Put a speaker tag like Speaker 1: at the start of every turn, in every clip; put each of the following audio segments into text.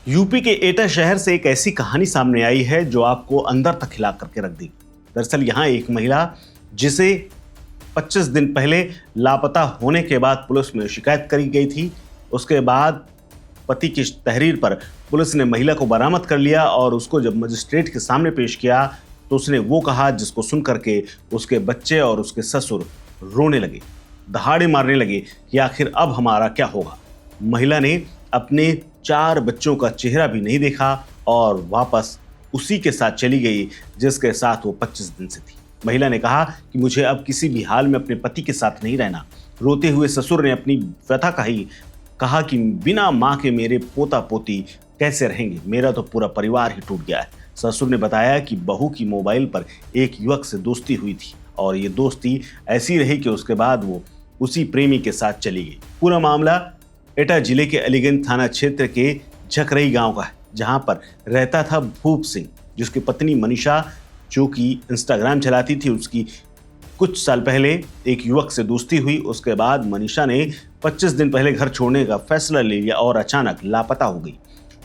Speaker 1: UP के एटा शहर से एक ऐसी कहानी सामने आई है जो आपको अंदर तक हिला करके रख देगी। दरअसल यहाँ एक महिला जिसे 25 दिन पहले लापता होने के बाद पुलिस में शिकायत करी गई थी, उसके बाद पति की तहरीर पर पुलिस ने महिला को बरामद कर लिया और उसको जब मजिस्ट्रेट के सामने पेश किया तो उसने वो कहा जिसको सुन करके उसके बच्चे और उसके ससुर रोने लगे, दहाड़े मारने लगे कि आखिर अब हमारा क्या होगा। महिला ने अपने 4 बच्चों का चेहरा भी नहीं देखा और वापस उसी के साथ चली गई जिसके साथ वो 25 दिन से थी। महिला ने कहा कि मुझे अब किसी भी हाल में अपने पति के साथ नहीं रहना। रोते हुए ससुर ने अपनी व्यथा कहा कि बिना माँ के मेरे पोता पोती कैसे रहेंगे, मेरा तो पूरा परिवार ही टूट गया है। ससुर ने बताया कि बहू की मोबाइल पर एक युवक से दोस्ती हुई थी और ये दोस्ती ऐसी रही कि उसके बाद वो उसी प्रेमी के साथ चली गई। पूरा मामला एटा जिले के अलीगंज थाना क्षेत्र के झकरई गांव का है, जहां पर रहता था भूप सिंह, जिसकी पत्नी मनीषा जो कि इंस्टाग्राम चलाती थी। उसकी कुछ साल पहले एक युवक से दोस्ती हुई। उसके बाद मनीषा ने 25 दिन पहले घर छोड़ने का फैसला ले लिया और अचानक लापता हो गई।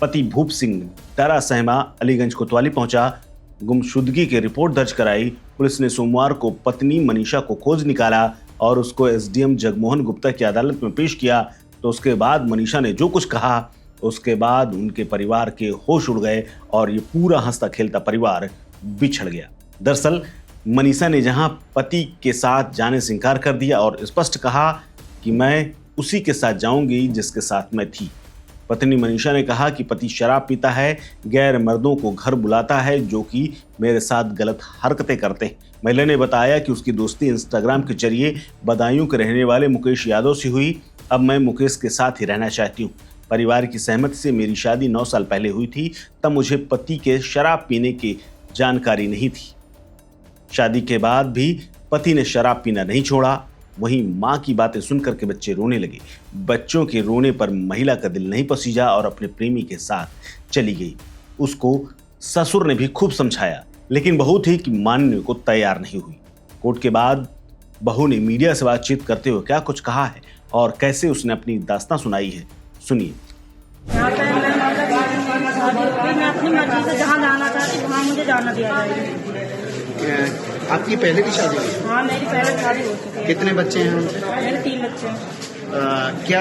Speaker 1: पति भूप सिंह डरा सहमा अलीगंज कोतवाली पहुंचा, गुमशुदगी की रिपोर्ट दर्ज कराई। पुलिस ने सोमवार को पत्नी मनीषा को खोज निकाला और उसको एसडीएम जगमोहन गुप्ता की अदालत में पेश किया। तो उसके बाद मनीषा ने जो कुछ कहा, उसके बाद उनके परिवार के होश उड़ गए और ये पूरा हंसता खेलता परिवार बिछड़ गया। दरअसल मनीषा ने जहां पति के साथ जाने से इनकार कर दिया और स्पष्ट कहा कि मैं उसी के साथ जाऊंगी जिसके साथ मैं थी। पत्नी मनीषा ने कहा कि पति शराब पीता है, गैर मर्दों को घर बुलाता है, जो कि मेरे साथ गलत हरकतें करते हैं। महिला ने बताया कि उसकी दोस्ती इंस्टाग्राम के जरिए बदायूं के रहने वाले मुकेश यादव से हुई। अब मैं मुकेश के साथ ही रहना चाहती हूँ। परिवार की सहमति से मेरी शादी 9 साल पहले हुई थी, तब मुझे पति के शराब पीने की जानकारी नहीं थी। शादी के बाद भी पति ने शराब पीना नहीं छोड़ा। वहीं माँ की बातें सुनकर के बच्चे रोने लगे। बच्चों के रोने पर महिला का दिल नहीं पसीजा और अपने प्रेमी के साथ चली गई। उसको ससुर ने भी खूब समझाया, लेकिन बहू थी कि मानने को तैयार नहीं हुई। कोर्ट के बाद बहू ने मीडिया से बातचीत करते हुए क्या कुछ कहा है और कैसे उसने अपनी दास्तां सुनाई है, सुनिए।
Speaker 2: मैं अपनी मर्जी से जहाँ जाना चाहती वहाँ मुझे जाना दिया जाएगा।
Speaker 3: आपकी पहले भी शादी हुई?
Speaker 2: हाँ, मेरी पहले शादी हो चुकी है।
Speaker 3: कितने बच्चे हैं उनसे?
Speaker 2: मेरे 3 बच्चे हैं।
Speaker 3: क्या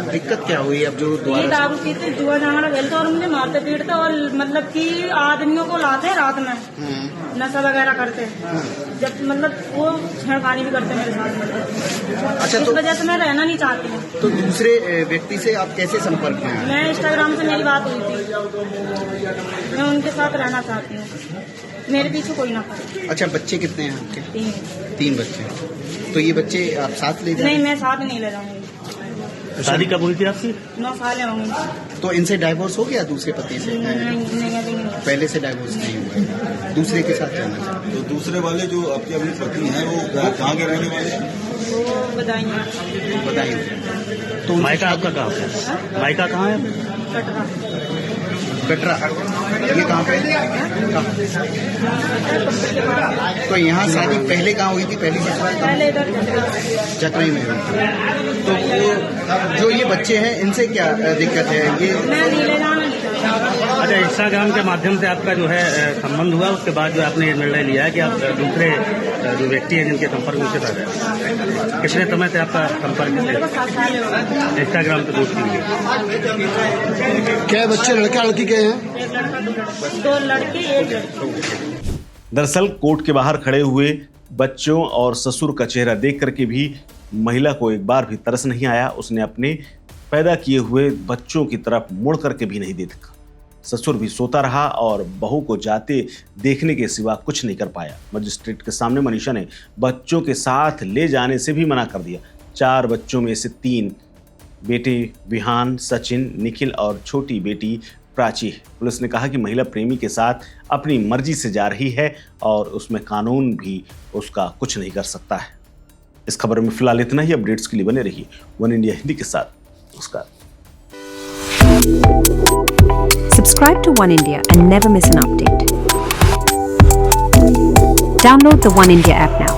Speaker 3: दिक्कत क्या हुई अब जो
Speaker 2: ये दारू पीते जुआ जाना खेलते और मुझे मारते पीटते और मतलब कि आदमियों को लाते हैं रात में, नशा वगैरह करते हैं, जब मतलब वो छेड़खानी भी करते हैं मेरे साथ।
Speaker 3: अच्छा,
Speaker 2: इस वजह से मैं रहना नहीं चाहती हूँ।
Speaker 3: तो दूसरे व्यक्ति से आप कैसे संपर्क में आए?
Speaker 2: मैं इंस्टाग्राम से मेरी बात हुई थी, मैं उनके साथ रहना चाहती हूँ, मेरे पीछे कोई ना पड़े।
Speaker 3: अच्छा, बच्चे कितने हैं आपके?
Speaker 2: 3
Speaker 3: बच्चे। तो ये बच्चे आप साथ ले जाएंगे?
Speaker 2: नहीं, मैं साथ नहीं ले जाऊंगी।
Speaker 1: शादी कब हुई थी आपकी?
Speaker 2: 9 साल होंगे।
Speaker 3: तो इनसे डाइवोर्स हो गया दूसरे पति से?
Speaker 2: नहीं।
Speaker 3: पहले से डाइवोर्स नहीं हुआ, दूसरे के साथ जाना चाहते?
Speaker 4: तो दूसरे वाले जो आपके अभी पति हैं वो कहाँ के रहने वाले हैं?
Speaker 2: वो बताइए।
Speaker 3: तो
Speaker 1: मायका आपका कहाँ है? मायका कहाँ है?
Speaker 3: कटरा। ये कहाँ पे? तो यहाँ शादी पहले कहाँ हुई थी? पहली
Speaker 2: पहले इधर
Speaker 3: झकरई में हुई। तो वो जो ये बच्चे हैं इनसे क्या दिक्कत है? ये
Speaker 2: मैं नहीं ले जाना नहीं चाहती।
Speaker 5: अच्छा, इंस्टाग्राम के माध्यम से आपका जो है संबंध हुआ, उसके बाद जो आपने ये निर्णय लिया है कि आप दूसरे जो व्यक्ति हैं जिनके संपर्क में साथ हैं। कितने समय से आपका संपर्क
Speaker 2: मेरे को 7 साल हो गए।
Speaker 5: इंस्टाग्राम पे दोस्ती हुई?
Speaker 3: क्या बच्चे लड़का लड़की के हैं?
Speaker 2: एक लड़का 2 लड़के 1 लड़की।
Speaker 1: दरअसल कोर्ट के बाहर खड़े हुए बच्चों और ससुर का चेहरा देख करके भी महिला को एक बार भी तरस नहीं आया। उसने अपने पैदा किए हुए बच्चों की तरफ मुड़ करके भी नहीं देखा। ससुर भी सोता रहा और बहू को जाते देखने के सिवा कुछ नहीं कर पाया। मजिस्ट्रेट के सामने मनीषा ने बच्चों के साथ ले जाने से भी मना कर दिया। 4 बच्चों में से 3 बेटे विहान, सचिन, निखिल और छोटी बेटी प्राची है। पुलिस ने कहा कि महिला प्रेमी के साथ अपनी मर्जी से जा रही है और उसमें कानून भी उसका कुछ नहीं कर सकता है। इस खबर में फिलहाल इतना ही। अपडेट्स के लिए बने रहिए वन इंडिया हिंदी के साथ। नमस्कार।
Speaker 6: Subscribe to One India and never miss an update. Download the One India app now.